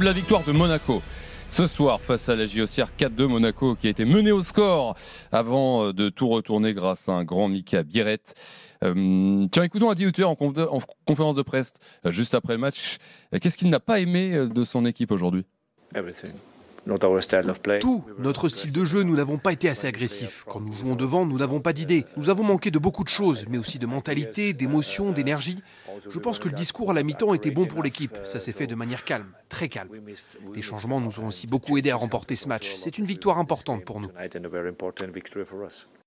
La victoire de Monaco ce soir face à la JOCR 4-2. Monaco qui a été mené au score avant de tout retourner grâce à un grand Mika Biret. Tiens, écoutons Adi Hutter en conférence de presse juste après le match. Qu'est-ce qu'il n'a pas aimé de son équipe aujourd'hui ? Tout, notre style de jeu, nous n'avons pas été assez agressifs. Quand nous jouons devant, nous n'avons pas d'idées. Nous avons manqué de beaucoup de choses, mais aussi de mentalité, d'émotion, d'énergie. Je pense que le discours à la mi-temps était bon pour l'équipe. Ça s'est fait de manière calme, très calme. Les changements nous ont aussi beaucoup aidé à remporter ce match. C'est une victoire importante pour nous.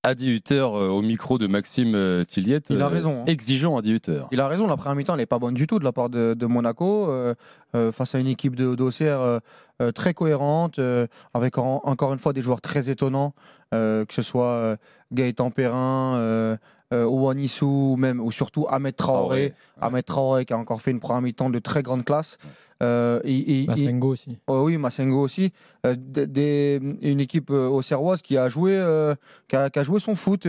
Adi Hutter au micro de Maxime Tilliet. Il a raison. Exigeant Adi Hutter. Il a raison, la première mi-temps elle n'est pas bonne du tout de la part de Monaco, face à une équipe d'Auxerre très cohérente, avec encore une fois des joueurs très étonnants, que ce soit Gaëtan Perrin, Ouanissou, ou surtout Ahmed Traoré. Ouais. Ahmed Traoré qui a encore fait une première mi-temps de très grande classe. Massengo aussi. Oui, Massengo aussi. Une équipe auxerroise qui a joué son foot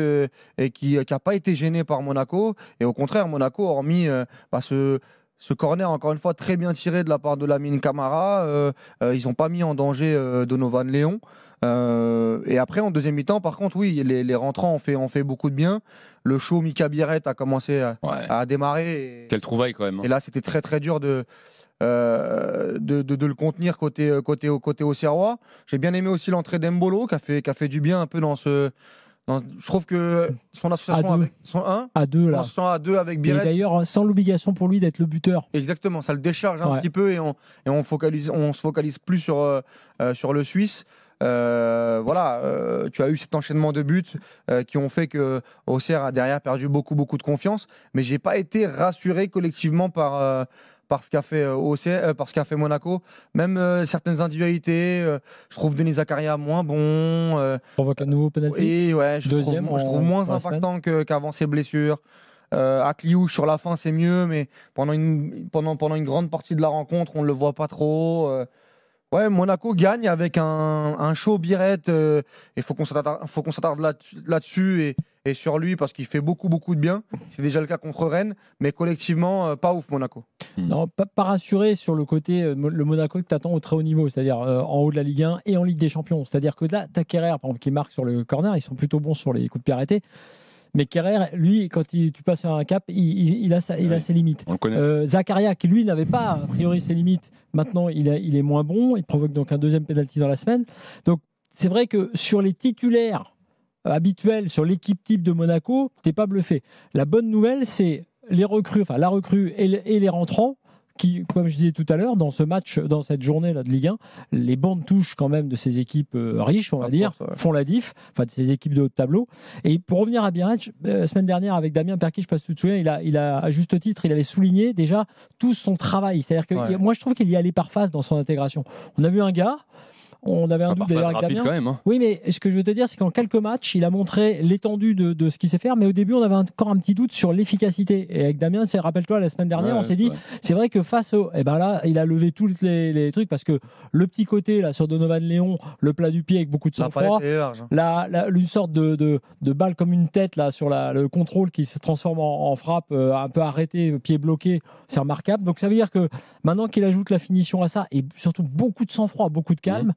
et qui n'a pas été gênée par Monaco. Et au contraire, Monaco, hormis ce corner, encore une fois, très bien tiré de la part de Lamine Camara, ils n'ont pas mis en danger Donovan Léon. Et après, en deuxième mi-temps, par contre, oui, les rentrants ont fait beaucoup de bien. Le show Mika Biret a commencé à démarrer. Quelle trouvaille quand même. Et là, c'était très très dur de le contenir côté auxerrois. J'ai bien aimé aussi l'entrée d'Embolo qui a fait du bien un peu dans ce. Je trouve que son association avec à deux là. À deux avec Biret. Et d'ailleurs, sans l'obligation pour lui d'être le buteur. Exactement, ça le décharge un petit peu et on se focalise plus sur le Suisse. Tu as eu cet enchaînement de buts qui ont fait que Auxerre a derrière perdu beaucoup de confiance, mais j'ai pas été rassuré collectivement par ce qu'a fait par ce qu'a fait Monaco. Même certaines individualités, je trouve Denis Zakaria moins bon. Provoque un nouveau penalty. Et ouais, je Deuxième, trouve moins impactant qu'avant ses blessures. Akliouche sur la fin c'est mieux, mais pendant une grande partie de la rencontre on ne le voit pas trop. Ouais, Monaco gagne avec un show Biret. Il faut qu'on s'attarde là-dessus et sur lui parce qu'il fait beaucoup de bien. C'est déjà le cas contre Rennes, mais collectivement, pas ouf Monaco. Non, pas rassuré sur le côté le Monaco que tu attends au très haut niveau, c'est-à-dire en haut de la Ligue 1 et en Ligue des Champions. C'est-à-dire que là, tu as Kerrer, par exemple, qui marque sur le corner, ils sont plutôt bons sur les coups de pied arrêtés. Mais Kerrer, lui, quand tu passes sur un cap, il a ses limites. Zakaria, qui lui n'avait pas a priori ses limites, maintenant il est moins bon. Il provoque donc un deuxième penalty dans la semaine. Donc c'est vrai que sur les titulaires habituels, sur l'équipe type de Monaco, t'es pas bluffé. La bonne nouvelle, c'est la recrue et les rentrants. Qui, comme je disais tout à l'heure, dans ce match, dans cette journée là de Ligue 1, les bandes touches quand même de ces équipes riches, on va dire, font la diff, enfin de ces équipes de haut de tableau. Et pour revenir à Biret, semaine dernière avec Damien Perky, je ne sais pas si tu te souviens, il a à juste titre, il avait souligné déjà tout son travail. C'est-à-dire que moi je trouve qu'il y allait par phase dans son intégration. On a vu un gars. On avait un doute d'ailleurs avec Damien. Quand même, hein. Oui, mais ce que je veux te dire, c'est qu'en quelques matchs, il a montré l'étendue de ce qu'il sait faire. Mais au début, on avait encore un petit doute sur l'efficacité. Et avec Damien, rappelle-toi, la semaine dernière, on s'est dit, c'est vrai que face au. Et ben là, il a levé tous les trucs parce que le petit côté là sur Donovan Léon, le plat du pied avec beaucoup de sang-froid, une sorte de balle comme une tête là sur le contrôle qui se transforme en frappe un peu arrêté, pied bloqué, c'est remarquable. Donc ça veut dire que maintenant qu'il ajoute la finition à ça et surtout beaucoup de sang-froid, beaucoup de calme.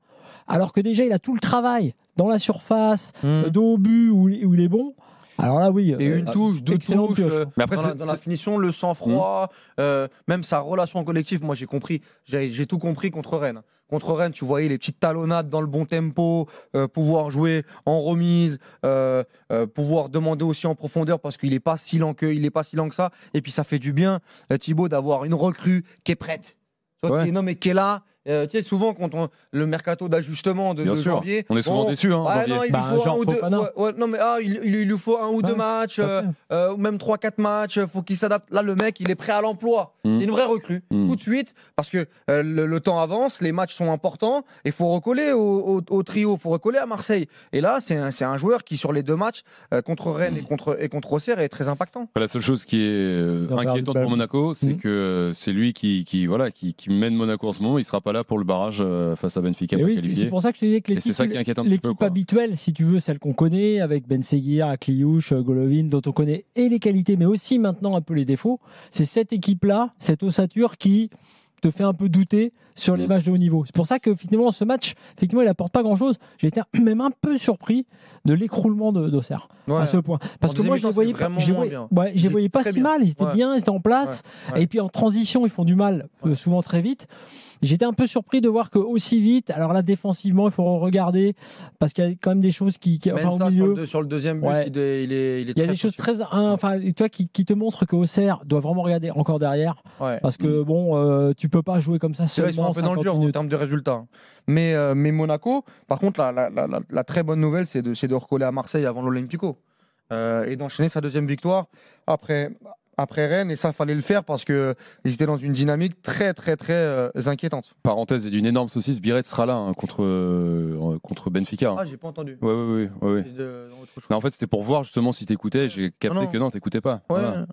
Alors que déjà, il a tout le travail dans la surface, dos au but où il est bon. Alors là, oui. Et une touche, deux touches. Mais après, dans la finition, le sang-froid, même sa relation collective. Moi, j'ai tout compris contre Rennes. Contre Rennes, tu voyais les petites talonnades dans le bon tempo, pouvoir jouer en remise, pouvoir demander aussi en profondeur parce qu'il n'est pas si lent que ça. Et puis, ça fait du bien, Thibaut, d'avoir une recrue qui est prête. Non, mais qui est là. Tu sais, souvent, quand le mercato d'ajustement de janvier, on est souvent déçus. Non, il lui faut un ou deux. Il lui faut un ou deux matchs, ou même 3-4 matchs. Il faut qu'il s'adapte. Là, le mec, il est prêt à l'emploi. C'est une vraie recrue. Tout de suite, parce que le temps avance, les matchs sont importants. Il faut recoller au trio, il faut recoller à Marseille. Et là, c'est un joueur qui, sur les deux matchs, contre Rennes et contre Auxerre, est très impactant. La seule chose qui est inquiétante pour Monaco, c'est que c'est lui qui mène Monaco en ce moment. Il ne sera pas là pour le barrage face à Benfica. Oui, c'est pour ça que je te disais que l'équipe habituelle, si tu veux, celle qu'on connaît, avec Ben Seguir, Akliouche, Golovin, dont on connaît et les qualités, mais aussi maintenant un peu les défauts, c'est cette équipe-là, cette ossature qui te fait un peu douter sur les matchs de haut niveau. C'est pour ça que finalement ce match, effectivement, il apporte pas grand-chose. J'ai été même un peu surpris de l'écroulement d'Auxerre à ce point. Parce que moi, je les voyais pas, je les voyais pas si mal. Ils étaient bien, ils étaient en place. Et puis en transition, ils font du mal souvent très vite. J'étais un peu surpris de voir que aussi vite, alors là défensivement, il faut regarder parce qu'il y a quand même des choses qui enfin, au milieu. Sur le deuxième but, il y a des choses très, enfin, tu vois, qui te montrent que Auxerre doit vraiment regarder encore derrière, parce que bon, tu peux pas jouer comme ça seulement. Ils sont un peu dans le dur en termes de résultats. Mais Monaco, par contre, la très bonne nouvelle, c'est de recoller à Marseille avant l'Olympico et d'enchaîner sa deuxième victoire après Rennes, et ça fallait le faire parce qu'ils étaient dans une dynamique très inquiétante. Parenthèse, et d'une énorme saucisse, Biret sera là contre Benfica. Ah, j'ai pas entendu. Oui. En fait, c'était pour voir justement si t'écoutais. J'ai capté que non, t'écoutais pas.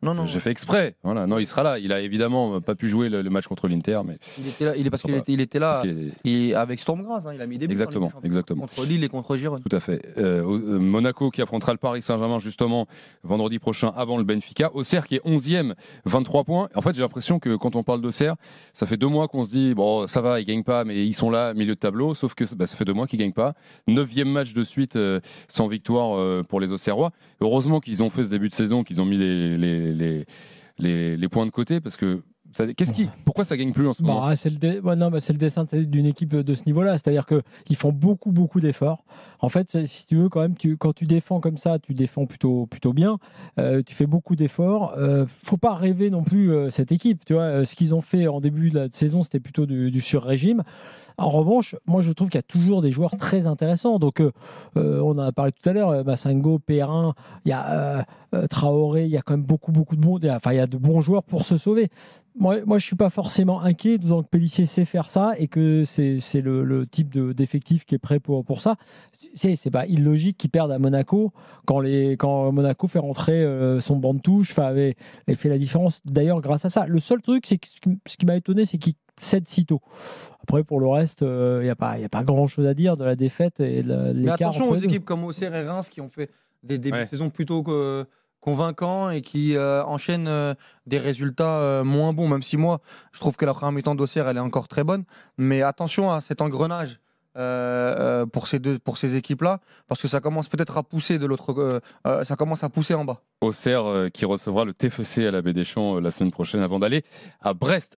Non. J'ai fait exprès. Voilà. Non, il sera là. Il a évidemment pas pu jouer le match contre l'Inter, mais il était là et avec Storm Graz, il a mis des buts. Exactement. Contre Lille et contre Girone. Tout à fait. Monaco qui affrontera le Paris Saint-Germain justement vendredi prochain avant le Benfica. Auxerre qui est 11e, 23 points. En fait, j'ai l'impression que quand on parle d'Auxerre, ça fait 2 mois qu'on se dit bon, ça va, ils gagnent pas, mais ils sont là, milieu de tableau. Sauf que ça fait 2 mois qu'ils gagnent pas. 9e match de suite sans victoire pour les Auxerrois. Heureusement qu'ils ont fait ce début de saison, qu'ils ont mis les points de côté, parce que pourquoi ça gagne plus en ce moment? C'est le dessin d'une équipe de ce niveau-là. C'est-à-dire qu'ils font beaucoup d'efforts. En fait, si tu veux, quand même, quand tu défends comme ça, tu défends plutôt bien. Tu fais beaucoup d'efforts. Faut pas rêver non plus cette équipe. Tu vois, ce qu'ils ont fait en début de la saison, c'était plutôt du sur-régime. En revanche, moi, je trouve qu'il y a toujours des joueurs très intéressants. Donc, on en a parlé tout à l'heure, Massengo, Perrin, il y a Traoré, il y a quand même beaucoup de bons. Enfin, il y a de bons joueurs pour se sauver. Moi, je ne suis pas forcément inquiet, d'autant que Pélissier sait faire ça et que c'est le type d'effectif qui est prêt pour ça. C'est pas illogique qu'ils perdent à Monaco quand Monaco fait rentrer son banc de touche, avait fait la différence d'ailleurs grâce à ça. Le seul truc, c'est que ce qui m'a étonné, c'est qu'ils cèdent si tôt. Après, pour le reste, il n'y a pas grand-chose à dire de la défaite et de l'écart. Mais attention aux équipes comme Auxerre et Reims qui ont fait des débuts de saison plutôt convaincants et qui enchaînent des résultats moins bons, même si moi je trouve que la première mi-temps d'Auxerre elle est encore très bonne, mais attention à cet engrenage pour ces équipes-là, parce que ça commence peut-être à pousser ça commence à pousser en bas. Auxerre qui recevra le TFC à la Baie des Champs la semaine prochaine avant d'aller à Brest.